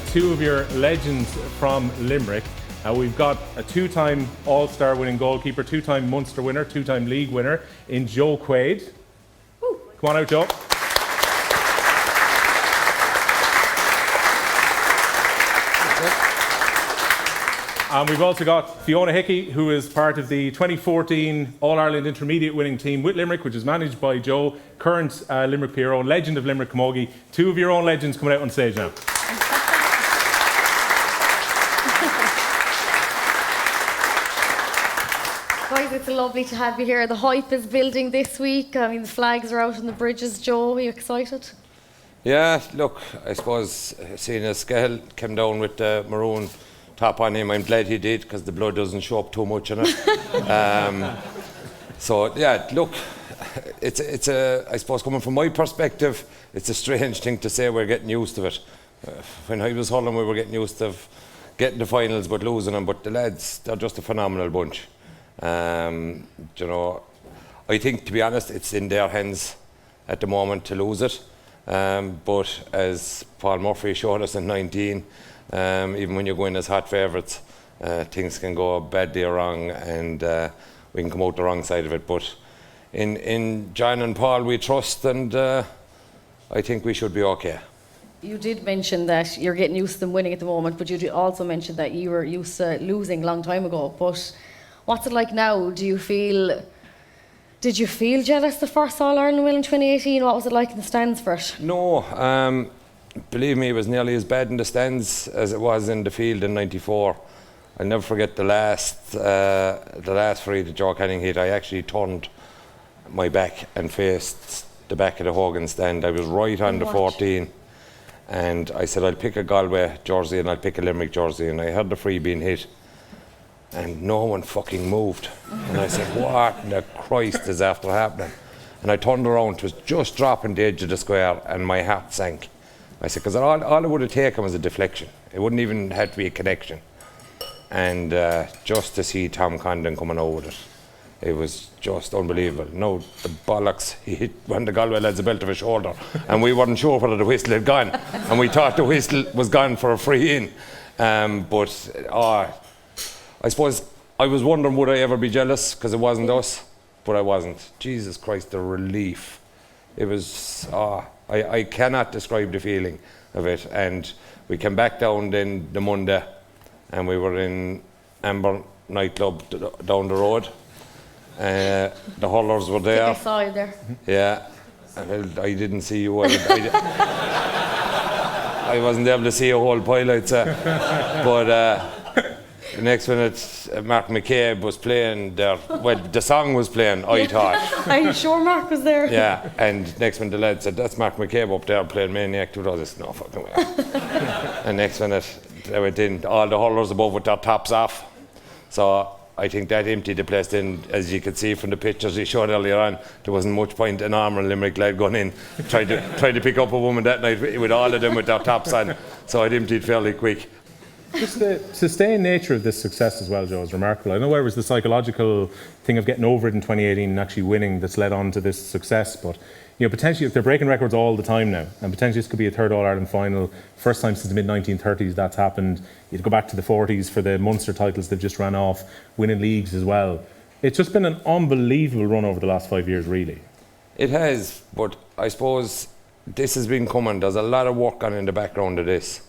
two of your legends from Limerick. We've got a two-time All-Star winning goalkeeper, two-time Munster winner, two-time league winner in Joe Quaid. Ooh. Come on out, Joe. And we've also got Fiona Hickey, who is part of the 2014 All-Ireland Intermediate winning team with Limerick, which is managed by Joe, current Limerick PRO, legend of Limerick Camogie. Two of your own legends coming out on stage now. Guys, it's lovely to have you here. The hype is building this week. I mean, the flags are out on the bridges. Joe, are you excited? Yeah, look, I suppose seeing as Scahill came down with the maroon top on him, I'm glad he did, because the blood doesn't show up too much in it. So yeah, look, it's a, I suppose coming from my perspective, it's a strange thing to say. We're getting used to it. When I was hurling, we were getting used to getting the finals but losing them. But the lads, they're just a phenomenal bunch. You know, I think, to be honest, it's in their hands at the moment to lose it. But as Paul Murphy showed us in 19, even when you're going as hot favourites, things can go badly or wrong, and we can come out the wrong side of it. But in John and Paul we trust, and I think we should be okay. You did mention that you're getting used to them winning at the moment, but you did also mention that you were used to losing a long time ago. But what's it like now? Did you feel jealous the first All-Ireland win in 2018? What was it like in the stands for it? No, believe me, it was nearly as bad in the stands as it was in the field in '94. I'll never forget the last free that Joe Canning hit. I actually turned my back and faced the back of the Hogan stand. I was right on the 14, and I said, I'll pick a Galway jersey and I'll pick a Limerick jersey, and I heard the free being hit, and no one fucking moved. And I said, what in the Christ is after happening? And I turned around, it was just dropping the edge of the square, and my heart sank. I said, because all it would have taken was a deflection. It wouldn't even have to be a connection. And just to see Tom Condon coming out with it, it was just unbelievable. No, the bollocks, he hit one of the Galway lads the belt of his shoulder, and we weren't sure whether the whistle had gone, and we thought the whistle was gone for a free in. But I suppose I was wondering, would I ever be jealous, because it wasn't us, but I wasn't. Jesus Christ, the relief. It was, I cannot describe the feeling of it. And we came back down then the Monday, and we were in Amber nightclub down the road. The hurlers were there. I think I saw you there. Yeah. I didn't see you. I wasn't able to see a whole pile, I'd say. But the next minute, Mark McCabe was playing there. Well, the song was playing, I thought. Are you sure Mark was there? Yeah, and next minute the lad said, that's Mark McCabe up there playing Maniac 2000. I said, no fucking way. And next minute, they went in, all the hurlers above with their tops off. So I think that emptied the place then. As you could see from the pictures he showed earlier on, there wasn't much point in armour Limerick lad going in, tried to pick up a woman that night with all of them with their tops on. So it emptied fairly quick. Just the sustained nature of this success as well, Joe, is remarkable. I know where was the psychological thing of getting over it in 2018 and actually winning that's led on to this success, but you know, potentially if they're breaking records all the time now, and potentially this could be a third All-Ireland final, first time since the mid-1930s that's happened. You'd go back to the 40s for the Munster titles they've just ran off, winning leagues as well. It's just been an unbelievable run over the last 5 years, really. It has, but I suppose this has been coming. There's a lot of work on in the background of this.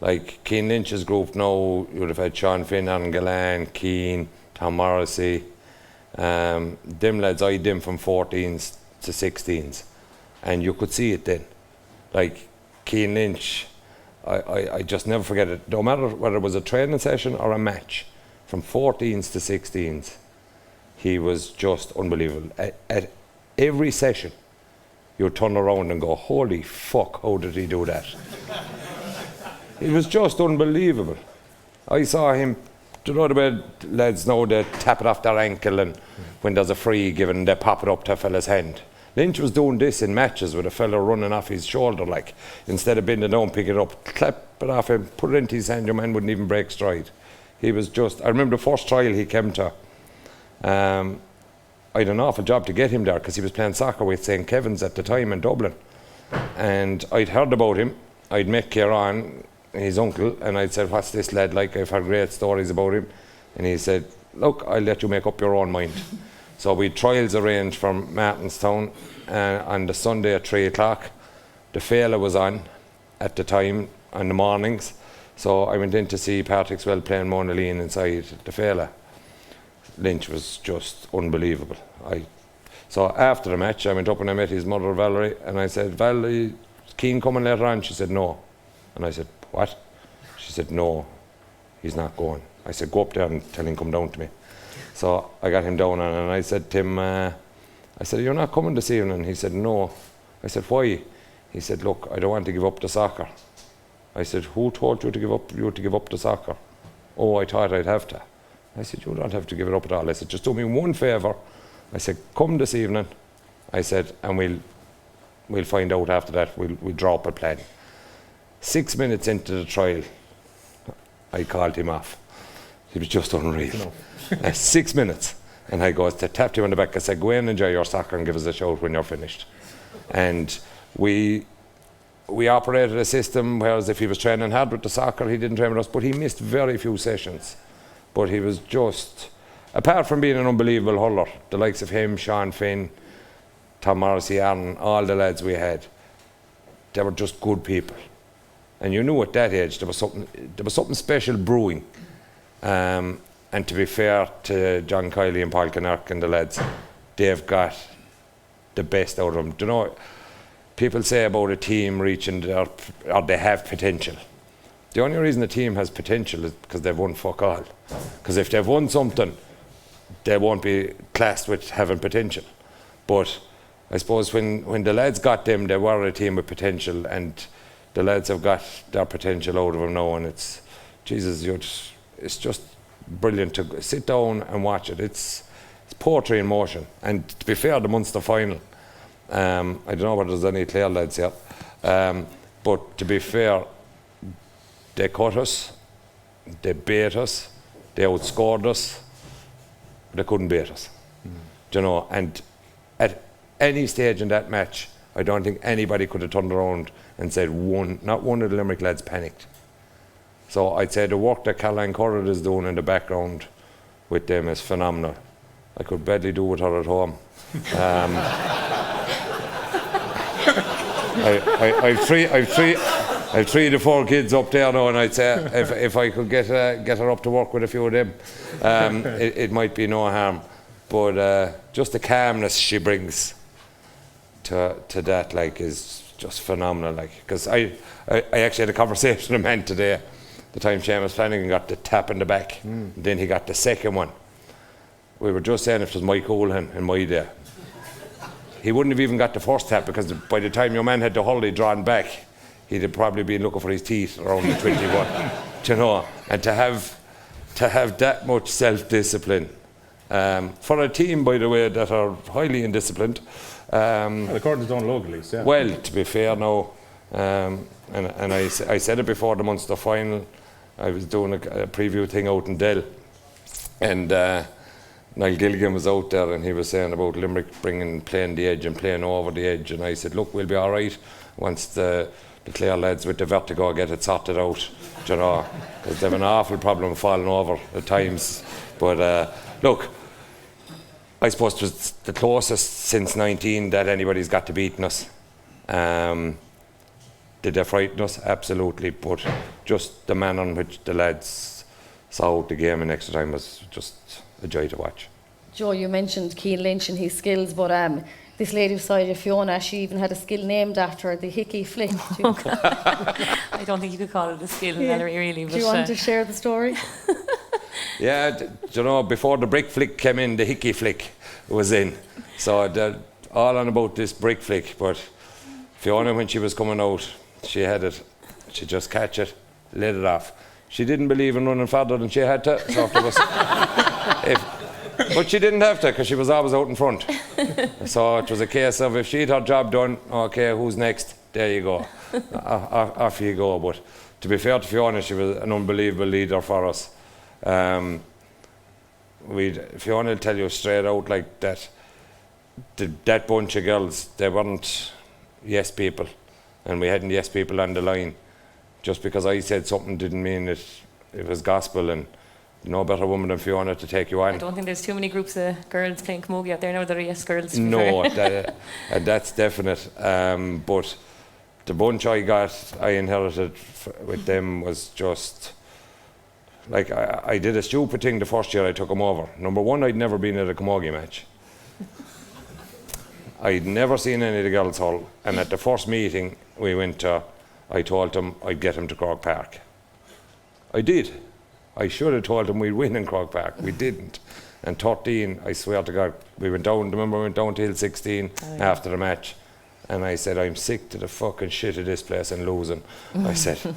Like Keane Lynch's group now, you would have had Sean Finn, Aaron Gallan, Keane, Tom Morrissey. Them lads eyed them from 14s to 16s, and you could see it then. Like Keane Lynch, I just never forget it. No matter whether it was a training session or a match, from 14s to 16s, he was just unbelievable. At every session, you'd turn around and go, holy fuck, how did he do that? It was just unbelievable. I saw him, do you know the way lads now, they tap it off their ankle, and when there's a free given, they pop it up to a fella's hand. Lynch was doing this in matches with a fella running off his shoulder, like, instead of bending down, pick it up, clap it off him, put it into his hand, your man wouldn't even break stride. He was just, I remember the first trial he came to, I had an awful job to get him there, because he was playing soccer with St. Kevin's at the time in Dublin. And I'd heard about him, I'd met Kieran, his uncle, and I'd said, what's this lad like? I've heard great stories about him. And he said, look, I'll let you make up your own mind. So we had trials arranged from Martinstown on the Sunday at 3 o'clock. The Fiona was on at the time in the mornings. So I went in to see Patrick Swell playing Mona Lean inside the Fiona. Lynch was just unbelievable. So after the match, I went up and I met his mother, Valerie, and I said, Val, are you keen coming later on? She said, no. And I said, what? She said, no, he's not going. I said, go up there and tell him come down to me. So I got him down and I said to him, I said, you're not coming this evening? He said, no. I said, why? He said, look, I don't want to give up the soccer. I said, who told you to give up the soccer? Oh, I thought I'd have to. I said, you don't have to give it up at all. I said, just do me one favour. I said, come this evening. I said, and we'll find out after that. We'll draw up a plan. 6 minutes into the trial, I called him off. He was just unreal. 6 minutes. And I tapped him on the back. I said, go in and enjoy your soccer and give us a shout when you're finished. And we operated a system, whereas if he was training hard with the soccer, he didn't train with us, but he missed very few sessions. But he was just, apart from being an unbelievable hurler, the likes of him, Sean Finn, Tom Morrissey, Aaron, all the lads we had, they were just good people. And you knew at that age there was something special brewing. And to be fair to John Kiley and Paul Kinnerk and the lads, they've got the best out of them. Do you know, people say about a team reaching or they have potential. The only reason a team has potential is because they've won fuck all. Because if they've won something, they won't be classed with having potential. But I suppose when the lads got them, they were a team with potential, and the lads have got their potential out of them now, and it's, Jesus, it's just brilliant to sit down and watch it. It's poetry in motion. And to be fair, the Munster final, I don't know whether there's any Clare lads here, but to be fair, they cut us, they beat us, they outscored us, they couldn't beat us. Do you know, and at any stage in that match, I don't think anybody could have turned around and said not one of the Limerick lads panicked. So I'd say the work that Caroline Curran is doing in the background with them is phenomenal. I could badly do with her at home. I've 3 to 4 kids up there now, and I'd say if I could get her up to work with a few of them, it might be no harm. But just the calmness she brings to that, like, is just phenomenal. Like, because I actually had a conversation with a man today. The time Seamus Flanagan got the tap in the back, then he got the second one. We were just saying if it was Mike O'Callaghan in my day, he wouldn't have even got the first tap, because by the time your man had the hurley drawn back, he'd have probably been looking for his teeth around the 21. Do you know? And to have that much self-discipline, for a team, by the way, that are highly indisciplined. According to Dolan locally, yeah. Well, to be fair now, and I said it before the Munster final, I was doing a preview thing out in Dell, and Niall Gilligan was out there, and he was saying about Limerick playing the edge and playing over the edge, and I said, look, we'll be all right once the Clare lads with the vertigo get it sorted out, you know, because they have an awful problem falling over at times. But look, I suppose it was the closest since 19 that anybody's got to beating us. Did they frighten us? Absolutely. But just the manner in which the lads saw out the game in extra time was just a joy to watch. Joe, you mentioned Cian Lynch and his skills, but this lady beside you, Fiona, she even had a skill named after her, the Hickey flick. I don't think you could call it a skill, Valerie, really. Do you want to share the story? Yeah, you know, before the brick flick came in, the Hickey flick was in. So all on about this brick flick, but Fiona, when she was coming out, she had it. She just catch it, let it off. She didn't believe in running further than she had to, so there was, but she didn't have to, because she was always out in front. So it was a case of, if she'd her job done, okay, who's next? There you go. Off you go. But to be fair to Fiona, she was an unbelievable leader for us. Fiona will tell you straight out, like, that bunch of girls, they weren't yes people. and we hadn't yes people on the line. Just because I said something didn't mean it was gospel, and no better woman than Fiona to take you on. I don't think there's too many groups of girls playing camogie out there now that are yes girls. No, that's definite. But the bunch I inherited with them was just like I did a stupid thing the first year I took them over. Number one, I'd never been at a camogie match. I'd never seen any of the girls' hull, and at the first meeting we went to, I told them I'd get them to Croke Park. I did. I should have told them we'd win in Croke Park. We didn't. And 13, I swear to God, we went down, remember we went down to Hill 16 after the match. And I said, I'm sick to the fucking shit of this place and losing. I said,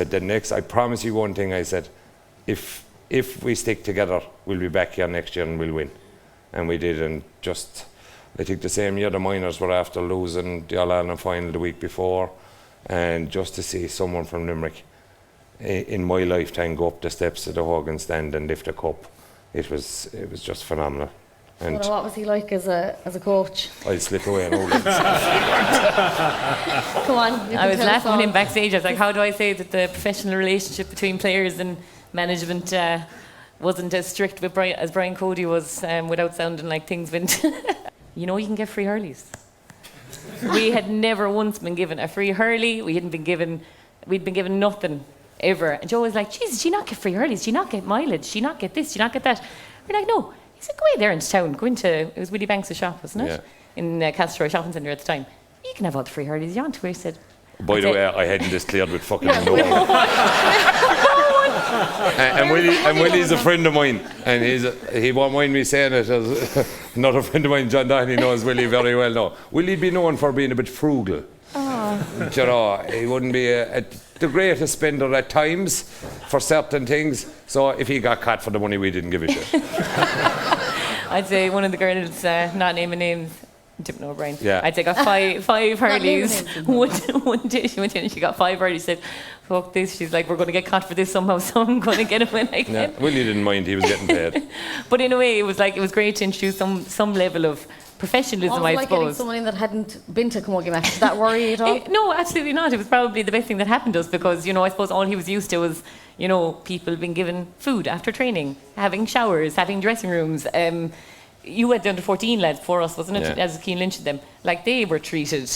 the next, I promise you one thing, I said, if we stick together, we'll be back here next year and we'll win. And we did, and just, I think the same year the minors were after losing the All-Ireland final the week before, and just to see someone from Limerick in my lifetime go up the steps of the Hogan stand and lift a cup, it was just phenomenal. And what was he like as a coach? I'd slip away and all that. Come on. I was laughing with him backstage. I was like, how do I say that the professional relationship between players and management wasn't as strict with as Brian Cody was, without sounding like things went. You know, you can get free hurleys. We had never once been given a free hurley. We'd been given nothing ever. And Joe was like, Jesus, do you not get free hurleys? Do you not get mileage? Do you not get this? Do you not get that? We're like, no. He said, go away there into town. Go into, it was Willie Banks' shop, wasn't it? Yeah. In Castletroy Shopping Centre at the time. You can have all the free hurleys you want. We said, by the way, I hadn't this cleared with fucking no one. And Willie's a friend of mine, and he won't mind me saying it. As another friend of mine, John Downey, knows Willie very well now. Willie'd be known for being a bit frugal. Oh. You know, he wouldn't be the greatest spender at times for certain things. So if he got caught for the money, we didn't give a shit. I'd say one of the girls, not naming names, didn't know Brian. Yeah. I'd say got five hurleys. One day she went in and she got 5 hurleys. She said, fuck this. She's like, we're going to get caught for this somehow, so I'm going to get it when I can. Yeah. Willie didn't mind, he was getting paid. But in a way, it was great to introduce some level of professionalism, I suppose. getting someone in that hadn't been to a camogie match. Did that worry you at all? No, absolutely not. It was probably the best thing that happened to us because, you know, I suppose all he was used to was, you know, people being given food after training, having showers, having dressing rooms. You had the under 14 lads for us, wasn't it? Yeah. As Keane Lynch them. Like, they were treated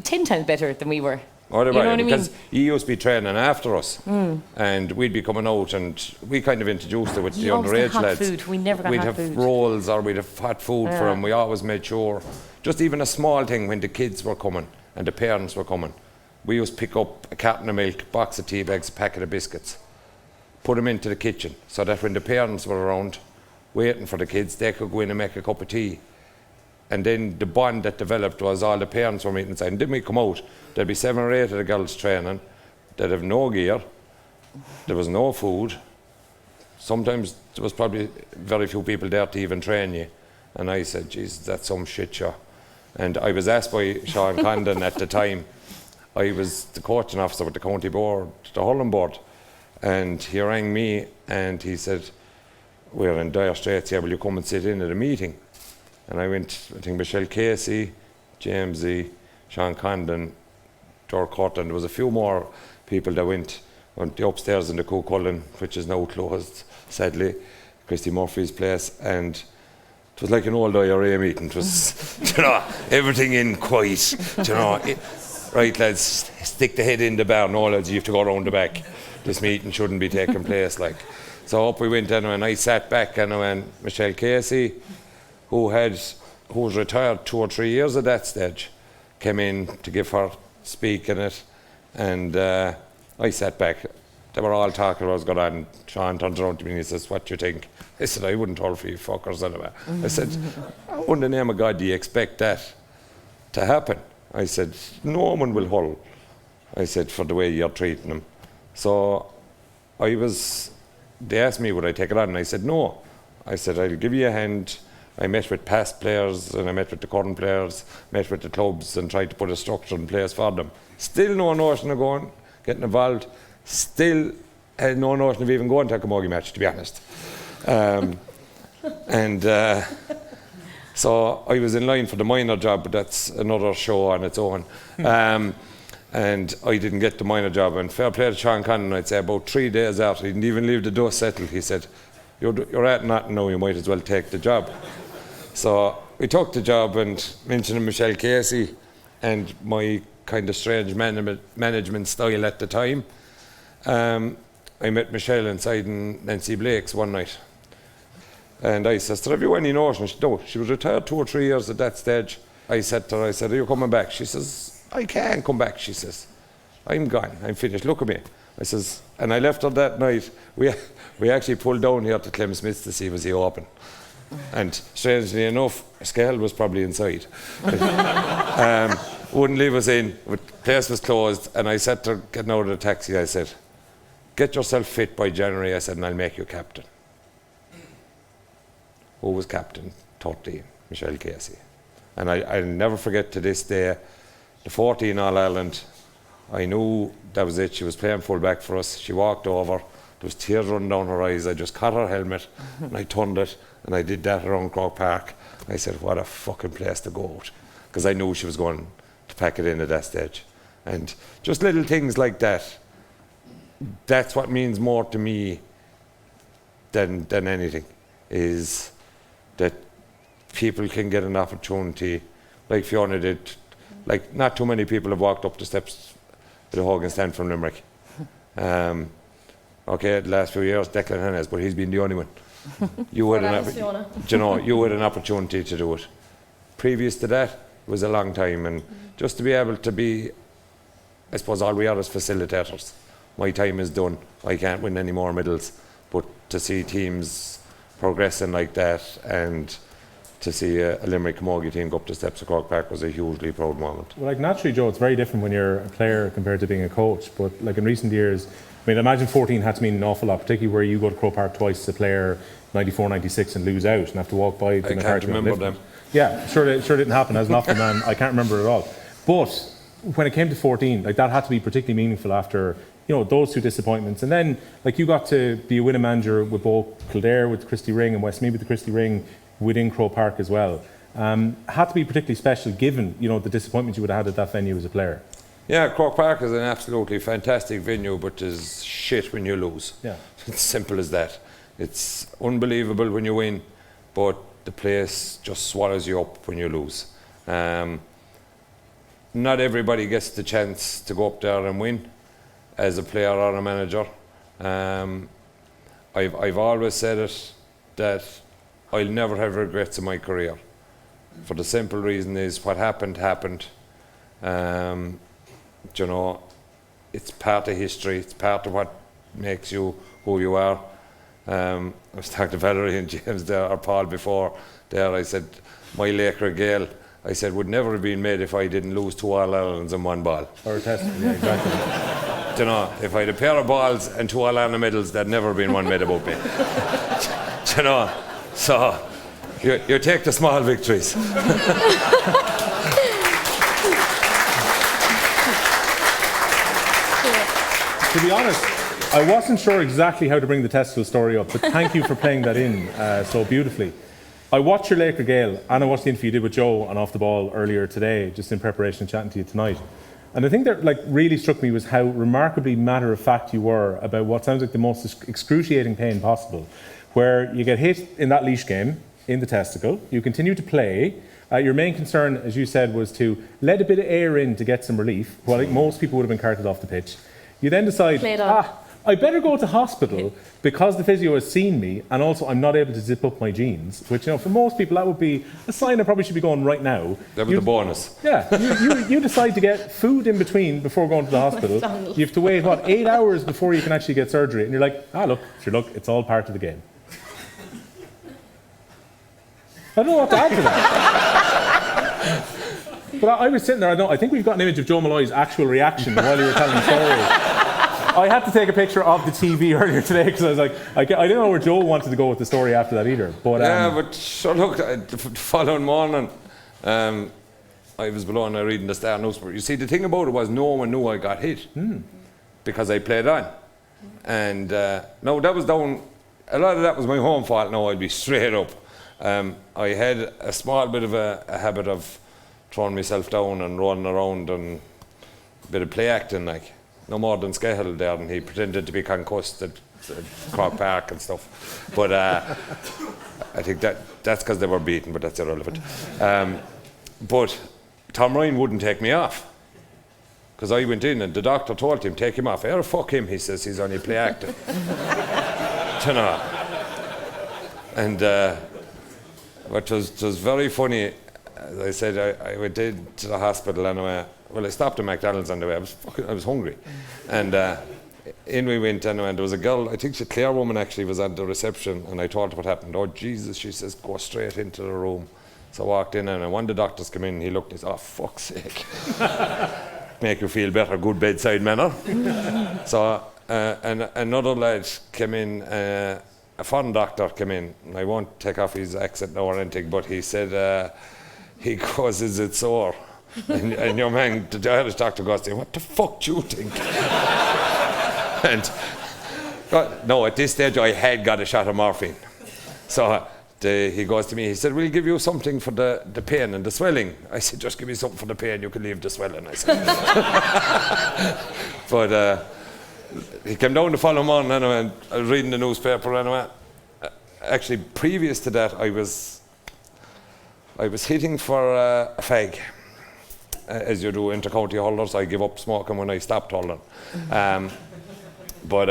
10 times better than we were. Oh, they were, because he used to be training after us, and we'd be coming out, and we kind of introduced it with the underage lads. Food. We never got we'd hot have food. rolls or we'd have hot food for them. We always made sure, just even a small thing when the kids were coming and the parents were coming, we used to pick up a carton of milk, box of tea bags, a packet of biscuits, put them into the kitchen so that when the parents were around waiting for the kids, they could go in and make a cup of tea. And then the bond that developed was all the parents were meeting inside. And then we come out, there'd be 7 or 8 of the girls training, they'd have no gear, there was no food. Sometimes there was probably very few people there to even train you. And I said, Jesus, that's some shit show. And I was asked by Sean Condon at the time, I was the coaching officer with the county board, the hurling board, and he rang me and he said, we're in dire straits here, will you come and sit in at a meeting? And I went, I think Michelle Casey, Jamesy, Sean Condon, Dor Corton, there was a few more people that went the upstairs in the Cook-Cullen, which is now closed, sadly, Christy Murphy's place, and it was like an old IRA meeting. It was, you know, everything in quiet, you know. Right, lads, stick the head in the bar. No, lads, you have to go around the back. This meeting shouldn't be taking place, like. So up we went, and I sat back, and Michelle Casey, who was retired 2 or 3 years at that stage, came in to give her speak in it, and I sat back. They were all talking about what was going on. Sean turns around to me and he says, what do you think? I said, I wouldn't hurl for you fuckers anyway. I said, how in the name of God do you expect that to happen? I said, no one will hurl. I said, for the way you're treating them. So they asked me would I take it on, and I said no. I said I'll give you a hand. I met with past players and I met with the current players, met with the clubs and tried to put a structure in place for them. Still no notion of getting involved. Still had no notion of even going to a camogie match, to be honest. So I was in line for the minor job, but that's another show on its own. And I didn't get the minor job. And fair play to Sean Connon, I'd say about 3 days after, he didn't even leave the dust settled. He said, you're at nothing now, you might as well take the job. So we took the job, and mentioning Michelle Casey and my kind of strange management style at the time, I met Michelle inside in Nancy Blake's one night. And I said, have you any notion? She was retired 2 or 3 years at that stage. I said to her, are you coming back? She says, I can't come back, she says. I'm gone, I'm finished, look at me. I says, and I left her that night. We actually pulled down here to Clem Smith's to see was he open. And strangely enough, a scale was probably inside. Wouldn't leave us in, the place was closed, and I said to her, getting out of the taxi, I said, get yourself fit by January, I said, and I'll make you captain. Who was captain? 13, Michelle Casey. And I'll never forget to this day, the 14 All-Ireland, I knew that was it. She was playing full back for us. She walked over, there was tears running down her eyes. I just caught her helmet and I turned it, and I did that around Croke Park. I said, what a fucking place to go out, because I knew she was going to pack it in at that stage. And just little things like that, that's what means more to me than anything, is that people can get an opportunity like Fiona did. Like, not too many people have walked up the steps of the Hogan stand from Limerick. Okay, the last few years, Declan has, but he's been the only one. You had an opportunity to do it. Previous to that, it was a long time, and just to be able to be, I suppose all we are is facilitators. My time is done. I can't win any more medals, but to see teams progressing like that, and to see a Limerick Camogie team go up the steps of Croke Park was a hugely proud moment. Well, like, naturally, Joe, it's very different when you're a player compared to being a coach. But like in recent years, I mean, I imagine 14 had to mean an awful lot, particularly where you go to Croke Park twice as a player, 94, 96, and lose out and have to walk by. I can't remember them. Yeah, sure didn't happen. As an Offaly man, I can't remember it at all. But when it came to 14, like, that had to be particularly meaningful after, you know, those 2 disappointments. And then, like, you got to be a winning manager with both Kildare, with Christy Ring, and Westmeath with the Christy Ring within Croke Park as well. Had to be particularly special given, you know, the disappointment you would have had at that venue as a player. Yeah, Croke Park is an absolutely fantastic venue, but is shit when you lose. Yeah. It's simple as that. It's unbelievable when you win, but the place just swallows you up when you lose. Not everybody gets the chance to go up there and win as a player or a manager. I've always said it, that I'll never have regrets in my career. For the simple reason is what happened. You know, it's part of history, it's part of what makes you who you are. I was talking to Valerie and James there, or Paul before there, I said, my Laker Gale, I said, would never have been made if I didn't lose 2 All-Irelands in one ball. Or a test, yeah, exactly. You know, if I had a pair of balls and 2 All-Ireland medals, there'd never been one made about me. You know, so you take the small victories. To be honest, I wasn't sure exactly how to bring the testicle story up, but thank you for playing that in so beautifully. I watched your Laker Gale, and I watched the interview you did with Joe on Off the Ball earlier today, just in preparation of chatting to you tonight. And the thing that, like, really struck me was how remarkably matter-of-fact you were about what sounds like the most excruciating pain possible, where you get hit in that leash game, in the testicle, you continue to play. Your main concern, as you said, was to let a bit of air in to get some relief, while, like, most people would have been carted off the pitch. You then decide, I better go to hospital because the physio has seen me, and also I'm not able to zip up my jeans, which, you know, for most people that would be a sign I probably should be going right now. That was the bonus. Yeah, you decide to get food in between before going to the hospital. You have to wait, 8 hours before you can actually get surgery, and you're like, look, it's all part of the game. I don't know what to add to that. But I was sitting there, I think we've got an image of Joe Malloy's actual reaction while you were telling the story. I had to take a picture of the TV earlier today because I was like, I didn't know where Joe wanted to go with the story after that either. But but sure, look, the following morning, I was below and I reading the Star newspaper. You see, the thing about it was no one knew I got hit because I played on. And no, that was down, a lot of that was my home fault. No, I'd be straight up. I had a small bit of a habit of throwing myself down and running around and a bit of play acting, like no more than Scahill there, and he pretended to be concussed at Croke Park and stuff. But I think that's because they were beaten, but that's irrelevant. But Tom Ryan wouldn't take me off, because I went in and the doctor told him, take him off. Oh, fuck him, he says, he's only play acting. You know. And it was very funny. As I said, I went into the hospital and I stopped at McDonald's on the way. I was hungry. And in we went and there was a girl, I think the Clare woman actually was at the reception, and I told her what happened. Oh, Jesus, she says, go straight into the room. So I walked in, and when the doctors came in, he looked and he said, oh, fuck's sake. Make you feel better, good bedside manner. So and another lad came in, a foreign doctor came in, and I won't take off his accent now or anything, but he said, he goes, is it sore? And your man, the Irish doctor goes to him, what the fuck do you think? And no, at this stage I had got a shot of morphine. So he goes to me, he said, we'll give you something for the pain and the swelling. I said, just give me something for the pain, you can leave the swelling, I said. But he came down the following morning anyway, and I was reading the newspaper anyway. Actually, previous to that, I was hitting for a fag, as you do inter-county hurlers. I give up smoking when I stopped hurling. But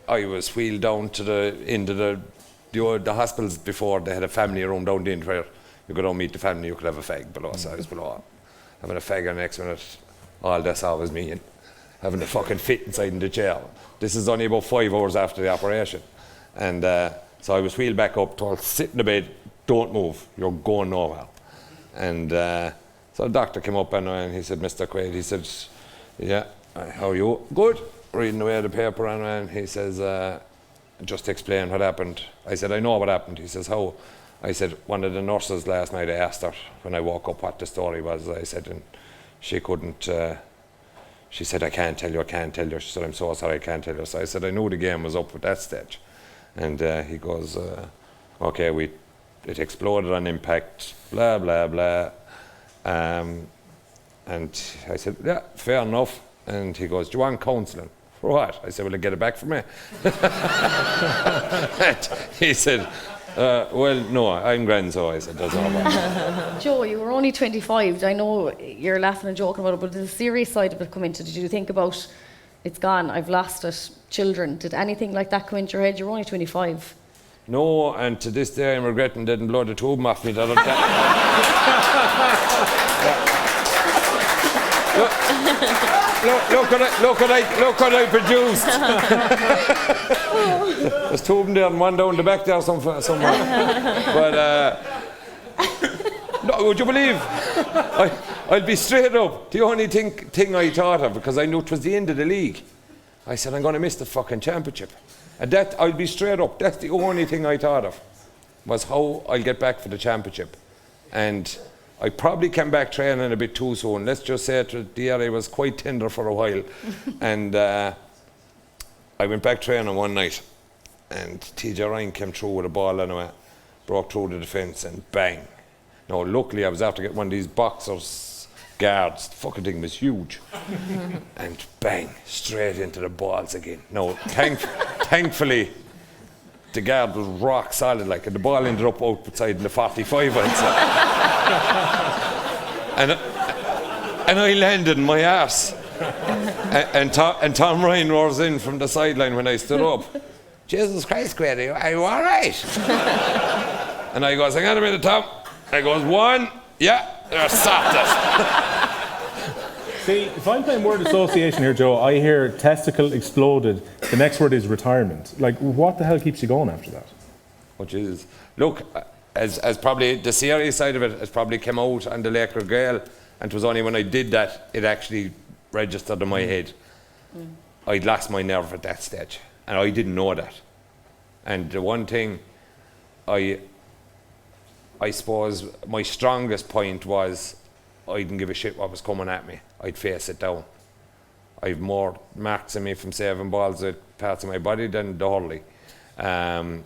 I was wheeled down into the hospitals before. They had a family room down the end where you could all meet the family, you could have a fag below. So I was below having a fag, and the next minute all they saw was me and having a fucking fit inside in the chair. This is only about 5 hours after the operation. And so I was wheeled back up, told, sit in the bed, don't move, you're going nowhere. And so the doctor came up and he said, Mr. Quaid, he said, yeah, how are you? Good. Reading away the paper and he says, just explain what happened. I said, I know what happened. He says, how? I said, one of the nurses last night, I asked her when I woke up what the story was. I said, and she couldn't, she said, I can't tell you. She said, I'm so sorry, I can't tell you. So I said, I knew the game was up at that stage. And he goes, okay, it exploded on impact, blah, blah, blah. And I said, yeah, fair enough. And he goes, do you want counselling? For what? I said, will I get it back from me? And he said, well, no, I'm grand, so I said, that's all right. Joe, you were only 25. I know you're laughing and joking about it, but did the serious side of it come into? Did you think about, it's gone, I've lost it, children? Did anything like that come into your head? You were only 25. No, and to this day I'm regretting didn't blow the tube off me the other day. Look what I produced. There's two of them there and one down the back there somewhere. But no, would you believe? I'll be straight up. The only thing I thought of, because I knew it was the end of the league, I said, I'm going to miss the fucking championship. And that, I'll be straight up, that's the only thing I thought of, was how I'll get back for the championship. And I probably came back training a bit too soon. Let's just say the area was quite tender for a while. And I went back training one night, and TJ Ryan came through with a ball anyway, broke through the defence, and bang. Now, luckily, I was after getting one of these boxers guards. The fucking thing was huge. And bang, straight into the balls again. Now, thankfully, the guard was rock solid, like, and the ball ended up outside in the 45, I'd say. And I landed in my arse. And Tom Ryan roars in from the sideline when I stood up. Jesus Christ, Quaid, are you all right? And I goes, hang on a minute, Tom. I goes, one, yeah, there's softest. See, if I'm playing word association here, Joe, I hear testicle exploded. The next word is retirement. Like, what the hell keeps you going after that? Oh, Jesus. Look, as probably the serious side of it has probably come out on the Laker Gale, and it was only when I did that it actually registered in my head. I'd lost my nerve at that stage, and I didn't know that. And the one thing I suppose my strongest point was I didn't give a shit what was coming at me. I'd face it down. I've more marks in me from saving balls with parts of my body than the hurley. And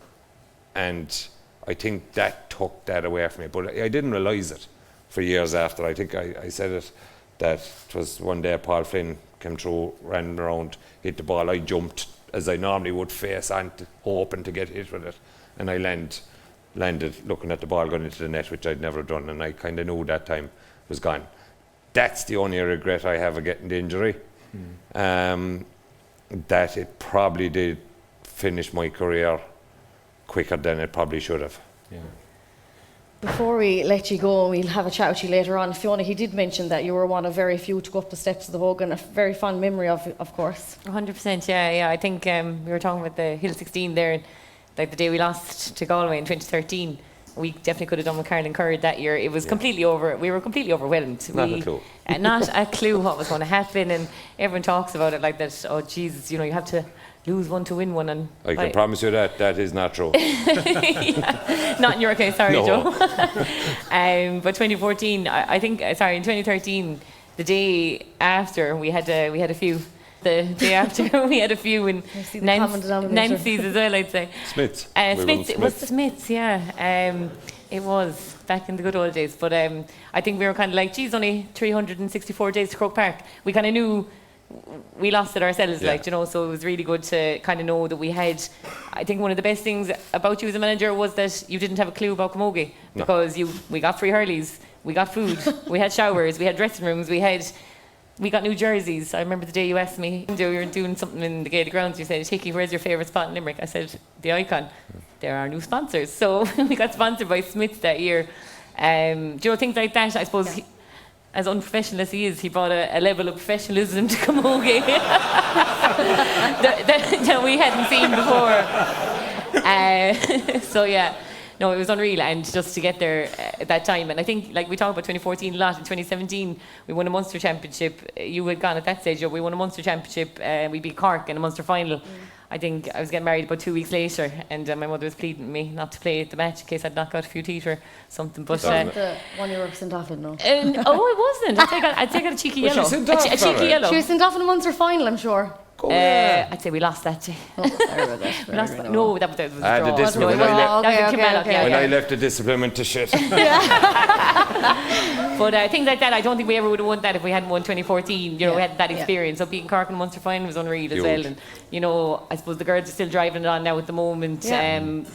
I think that took that away from me. But I didn't realise it for years after. I think I said it, that it was one day Paul Flynn came through, ran around, hit the ball. I jumped as I normally would, face on, hoping to get hit with it. And I landed looking at the ball going into the net, which I'd never done. And I kind of knew that time was gone. That's the only regret I have of getting the injury. That it probably did finish my career quicker than it probably should have. Yeah. Before we let you go, we'll have a chat with you later on. Fiona, he did mention that you were one of very few to go up the steps of the Hogan, a very fond memory of course. 100%, yeah. I think we were talking about the Hill 16 there, like the day we lost to Galway in 2013. We definitely could have done with Carling Curd that year. It was completely over. We were completely overwhelmed. Not a clue. Not a clue what was going to happen, and everyone talks about it like that. Oh Jesus, you have to lose one to win one, and I can promise you that is not true. yeah, not in your case, sorry, No. Joe. But 2014, I think, in 2013, the day after we had a few. The day after we had a few in Nancy's as well, I'd say. Smiths. Smiths, it was the Smiths, yeah. It was back in the good old days. But I think we were kind of like, geez, only 364 days to Croke Park. We kind of knew we lost it ourselves, so it was really good to kind of know that we had. I think one of the best things about you as a manager was that you didn't have a clue about Camogie, because we got free hurleys, we got food, we had showers, we had dressing rooms, we got new jerseys. I remember the day you asked me, we were doing something in the Gaelic grounds, you said, Hickey, where's your favourite spot in Limerick? I said, the Icon. They're our new sponsors. So we got sponsored by Smiths that year. Things like that, I suppose, as unprofessional as he is, he brought a level of professionalism to Camogie that we hadn't seen before. So yeah. No, it was unreal, and just to get there at that time. And I think, like we talked about 2014 a lot, in 2017 we won a Munster Championship. You had gone at that stage, we won a Munster Championship, we beat Cork in a Munster final. I think I was getting married about 2 weeks later, and my mother was pleading with me not to play the match in case I'd knock out a few teeth or something. But the one you were sent off in, no? It wasn't. I'd say I got a cheeky yellow. A cheeky yellow. She was sent off in a Munster final, I'm sure. I'd say we lost that day. Oh, sorry about that. We lost, no, that was a draw. The discipline. When I left the discipline went to shit. But things like that, I don't think we ever would have won that if we hadn't won 2014. We had that experience. So beating Cork in the Munster final was unreal as well. And I suppose the girls are still driving it on now at the moment.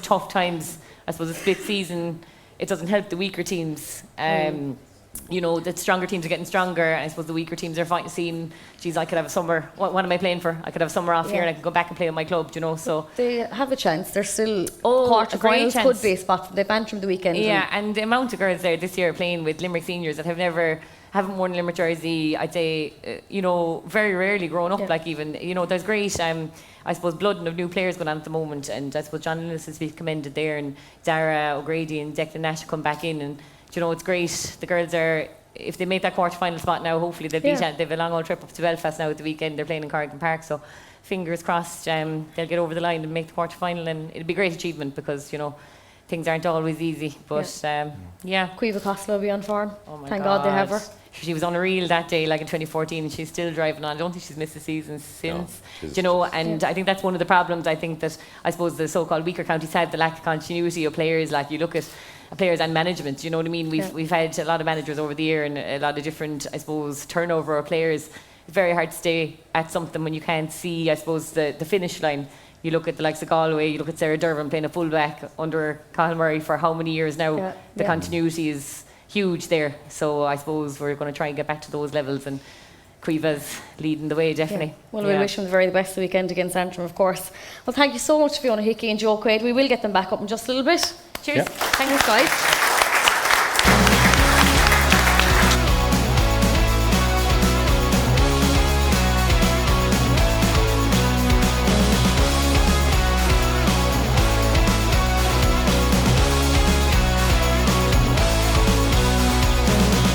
Tough times. I suppose a split season, it doesn't help the weaker teams. The stronger teams are getting stronger, and I suppose the weaker teams are seeing, geez, I could have a summer, what am I playing for? I could have a summer off here and I could go back and play with my club, so. They have a chance. They're still quarter-finals, could be a spot. They Bantrim the weekend. Yeah, and the amount of girls there this year playing with Limerick seniors that haven't worn a Limerick jersey, I'd say, very rarely grown up, there's great, I suppose, blood of new players going on at the moment, and I suppose John Innes has been commended there, and Dara O'Grady and Declan Nash come back in, and it's great. The girls are, if they make that quarter-final spot now, hopefully they'll beat it. They have a long old trip up to Belfast now at the weekend. They're playing in Carrigan Park, so fingers crossed they'll get over the line and make the quarter-final, and it'll be a great achievement because, things aren't always easy. But, Caoimhe Costello will be on form. Oh my Thank God they have her. She was unreal that day, like in 2014, and she's still driving on. I don't think she's missed a season since, and I think that's one of the problems. I think that, I suppose, the so-called weaker counties have the lack of continuity of players. Like, you look at players and management, you know what I mean? We've had a lot of managers over the year and a lot of different, I suppose, turnover of players. It's very hard to stay at something when you can't see, I suppose, the finish line. You look at the likes of Galway, you look at Sarah Dervan playing a fullback under Colin Murray for how many years now. The continuity is huge there. So I suppose we're going to try and get back to those levels, and Caoimhe's leading the way, definitely. Well, we wish them the very best the weekend against Antrim, of course. Well, thank you so much, Fiona, Hickey and Joe Quaid. We will get them back up in just a little bit. Cheers. Thanks, guys.